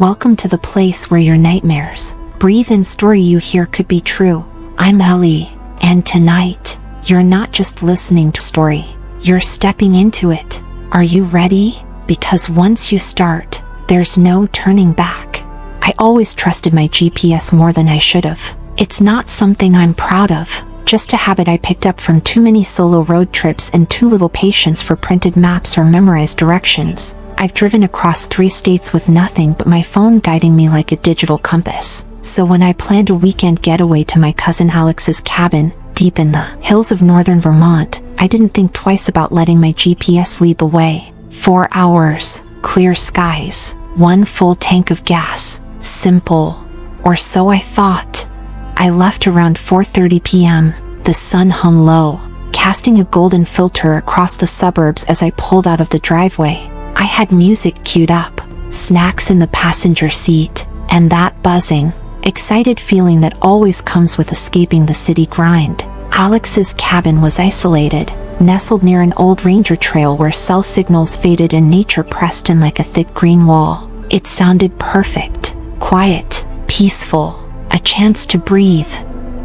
Welcome to the place where your nightmares breathe and story you hear could be true. I'm Ellie, and tonight, you're not just listening to a story, you're stepping into it. Are you ready? Because once you start, there's no turning back. I always trusted my GPS more than I should have. It's not something I'm proud of, just a habit I picked up from too many solo road trips and too little patience for printed maps or memorized directions. I've driven across 3 states with nothing but my phone guiding me like a digital compass. So when I planned a weekend getaway to my cousin Alex's cabin, deep in the hills of northern Vermont, I didn't think twice about letting my GPS lead the way. 4 hours, clear skies, 1 full tank of gas. Simple. Or so I thought. I left around 4:30 p.m. The sun hung low, casting a golden filter across the suburbs as I pulled out of the driveway. I had music queued up, snacks in the passenger seat, and that buzzing, excited feeling that always comes with escaping the city grind. Alex's cabin was isolated, nestled near an old ranger trail where cell signals faded and nature pressed in like a thick green wall. It sounded perfect, quiet, peaceful. A chance to breathe.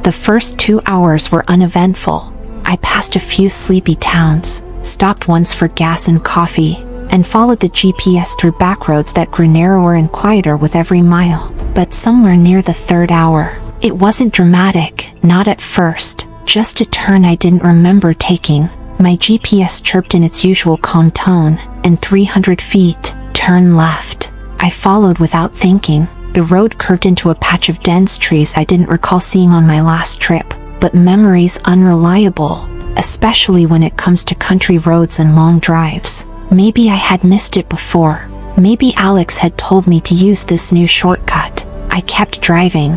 The first 2 hours were uneventful. I passed a few sleepy towns, stopped once for gas and coffee, and followed the GPS through back roads that grew narrower and quieter with every mile. But somewhere near the 3rd hour, it wasn't dramatic, not at first, just a turn I didn't remember taking. My GPS chirped in its usual calm tone, and 300 feet, turn left. I followed without thinking. The road curved into a patch of dense trees I didn't recall seeing on my last trip, but memory's unreliable, especially when it comes to country roads and long drives. Maybe I had missed it before. Maybe Alex had told me to use this new shortcut. I kept driving,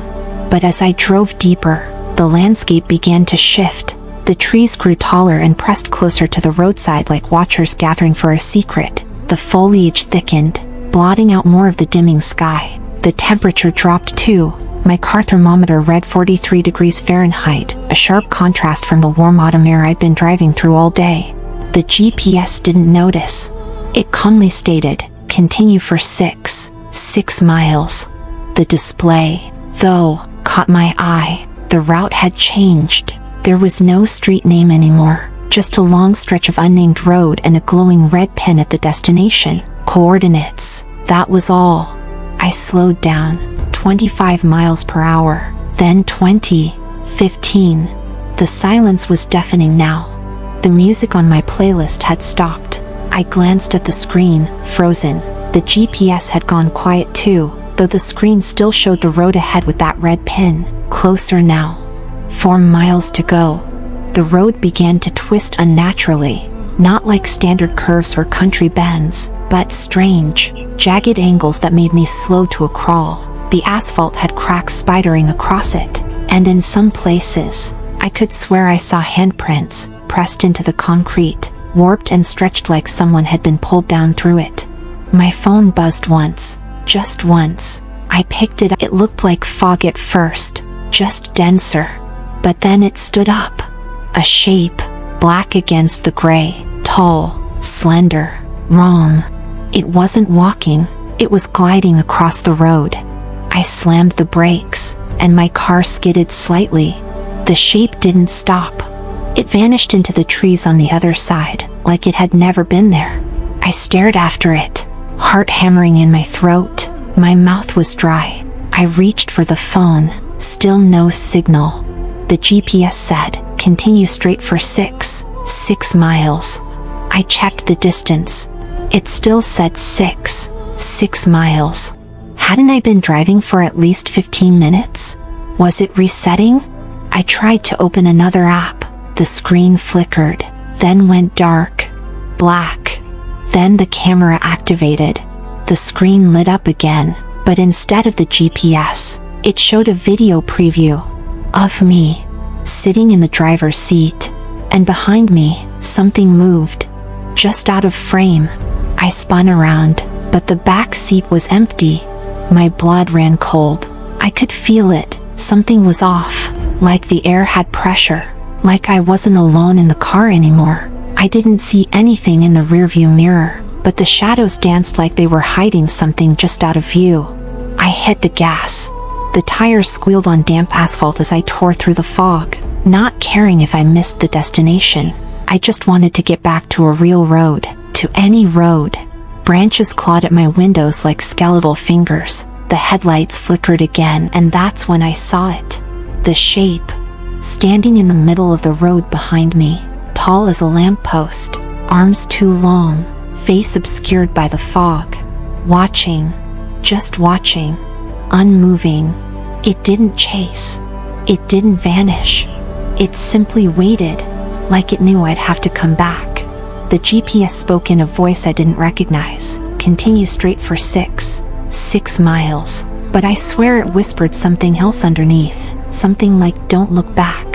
but as I drove deeper, the landscape began to shift. The trees grew taller and pressed closer to the roadside like watchers gathering for a secret. The foliage thickened, blotting out more of the dimming sky. The temperature dropped too. My car thermometer read 43 degrees Fahrenheit, a sharp contrast from the warm autumn air I'd been driving through all day. The GPS didn't notice. It calmly stated, continue for 6 miles. The display, though, caught my eye. The route had changed. There was no street name anymore, just a long stretch of unnamed road and a glowing red pin at the destination. Coordinates. That was all. I slowed down, 25 miles per hour, then 20, 15. The silence was deafening now. The music on my playlist had stopped. I glanced at the screen, frozen. The GPS had gone quiet too, though the screen still showed the road ahead with that red pin. Closer now. 4 miles to go. The road began to twist unnaturally. Not like standard curves or country bends, but strange, jagged angles that made me slow to a crawl. The asphalt had cracks spidering across it, and in some places, I could swear I saw handprints pressed into the concrete, warped and stretched like someone had been pulled down through it. My phone buzzed once, just once. I picked it up. It looked like fog at first, just denser. But then it stood up. A shape, black against the gray, tall, slender, wrong. It wasn't walking, it was gliding across the road. I slammed the brakes, and my car skidded slightly. The shape didn't stop. It vanished into the trees on the other side, like it had never been there. I stared after it, heart hammering in my throat. My mouth was dry. I reached for the phone, still no signal. The GPS said, continue straight for 6 miles. I checked the distance. It still said 6 miles. Hadn't I been driving for at least 15 minutes? Was it resetting? I tried to open another app. The screen flickered, then went dark, black. Then the camera activated. The screen lit up again, but instead of the GPS, it showed a video preview of me, sitting in the driver's seat, and behind me, something moved, just out of frame. I spun around, but the back seat was empty. My blood ran cold. I could feel it. Something was off, like the air had pressure, like I wasn't alone in the car anymore. I didn't see anything in the rearview mirror, but the shadows danced like they were hiding something just out of view. I hit the gas. The tires squealed on damp asphalt as I tore through the fog, not caring if I missed the destination. I just wanted to get back to a real road, to any road. Branches clawed at my windows like skeletal fingers. The headlights flickered again, and that's when I saw it. The shape, standing in the middle of the road behind me, tall as a lamppost, arms too long, face obscured by the fog. Watching, just watching, unmoving. It didn't chase. It didn't vanish. It simply waited, like it knew I'd have to come back. The GPS spoke in a voice I didn't recognize. Continue straight for 6 miles. But I swear it whispered something else underneath. Something like, don't look back.